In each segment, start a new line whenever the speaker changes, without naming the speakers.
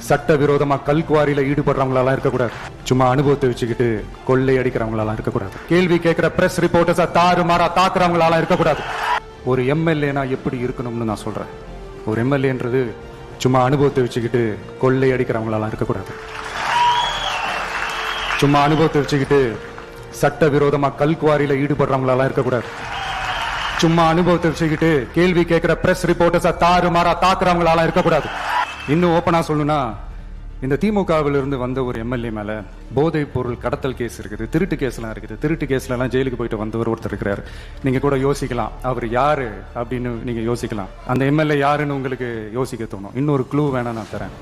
சட்டவிரோதமா கல்குவாரியில ஈடுபடுறவங்களால இருக்கக்கூடாது. சும்மா அனுபவத்தை வச்சுக்கிட்டு கொள்ளை அடிக்கிறவங்களால இருக்கக்கூடாது. கேள்வி கேட்கிற பிரஸ் ரிப்போர்ட்டர்ஸா தாறுமாறா தாக்குறவங்களால இருக்கக்கூடாது. ஒரு எம்எல்ஏனா எப்படி இருக்கணும்னு நான் சொல்றேன். ஒரு எம்எல்ஏன்றது சும்மா அனுபவத்தை வச்சுக்கிட்டு கொள்ளை அடிக்கிறவங்களால இருக்கக்கூடாது. சும்மா அனுபவத்தை வச்சுக்கிட்டு சட்டவிரோதமா கல்குவாரியில ஈடுபடுறவங்களால இருக்கக்கூடாது. சும்மா அனுபவத்தை வச்சுக்கிட்டு கேள்வி கேட்கிற பிரஸ் ரிப்போர்ட்டர்ஸா தாறுமாறா தாக்குறவங்களால இருக்கக்கூடாது. இன்னும் ஓப்பனா சொல்லணும்னா, இந்த திமுகவில் இருந்து வந்த ஒரு எம்எல்ஏ மேல போதைப் பொருள் கடத்தல் கேஸ் இருக்குது, திருட்டு கேஸ்லாம் இருக்குது. திருட்டு கேஸ்ல எல்லாம் ஜெயிலுக்கு போயிட்டு வந்தவர் ஒருத்தர் இருக்கிறாரு. நீங்க கூட யோசிக்கலாம், அவர் யாரு அப்படின்னு நீங்க யோசிக்கலாம். அந்த எம்எல்ஏ யாருன்னு உங்களுக்கு யோசிக்க தோணும். இன்னொரு க்ளூ வேணா நான் தரேன்.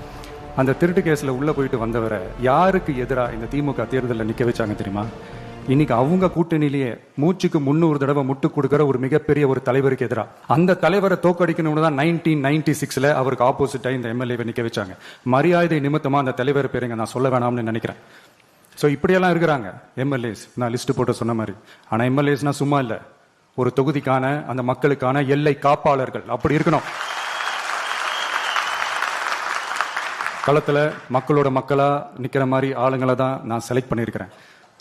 அந்த திருட்டு கேஸ்ல உள்ள போயிட்டு வந்தவரை யாருக்கு எதிராக இந்த திமுக தேர்தலில் நிக்க வச்சாங்க தெரியுமா? இன்னைக்கு அவங்க கூட்டணியிலேயே மூச்சுக்கு 300 தடவை முட்டு கொடுக்கிற ஒரு மிகப்பெரிய ஒரு தலைவருக்கு எதிராக. அந்த தலைவரை தோக்கடிக்கணும்னு தான் 1996 அவருக்கு ஆப்போசிட்டா இந்த எம்எல்ஏவை நிக்க வச்சாங்க. மரியாதை நிமித்தமா அந்த தலைவர் பேருங்க நான் சொல்ல வேணாம்னு நினைக்கிறேன். ஸோ இப்படியெல்லாம் இருக்கிறாங்க எம்எல்ஏஸ், நான் லிஸ்ட் போட்டு சொன்ன மாதிரி. ஆனா எம்எல்ஏஸ்னா சும்மா இல்ல, ஒரு தொகுதிக்கான அந்த மக்களுக்கான எல்லை காப்பாளர்கள். அப்படி இருக்கணும். களத்துல மக்களோட மக்களா நிக்கிற மாதிரி ஆளுங்களை தான் நான் செலக்ட் பண்ணியிருக்கிறேன்.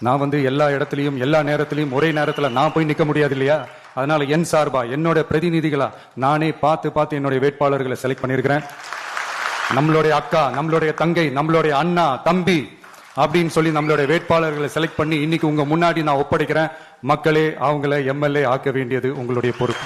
நான் எல்லா இடத்துலையும் எல்லா நேரத்திலையும் ஒரே நேரத்தில் நான் போய் நிற்க முடியாது இல்லையா? அதனால என் சார்பா என்னோட பிரதிநிதிகளா நானே பார்த்து என்னுடைய வேட்பாளர்களை செலக்ட் பண்ணியிருக்கிறேன். நம்மளுடைய அக்கா, நம்மளுடைய தங்கை, நம்மளுடைய அண்ணா, தம்பி அப்படின்னு சொல்லி நம்மளுடைய வேட்பாளர்களை செலக்ட் பண்ணி இன்னைக்கு உங்க முன்னாடி நான் ஒப்படைக்கிறேன். மக்களே, அவங்களை எம்எல்ஏ ஆக்க வேண்டியது உங்களுடைய பொறுப்பு.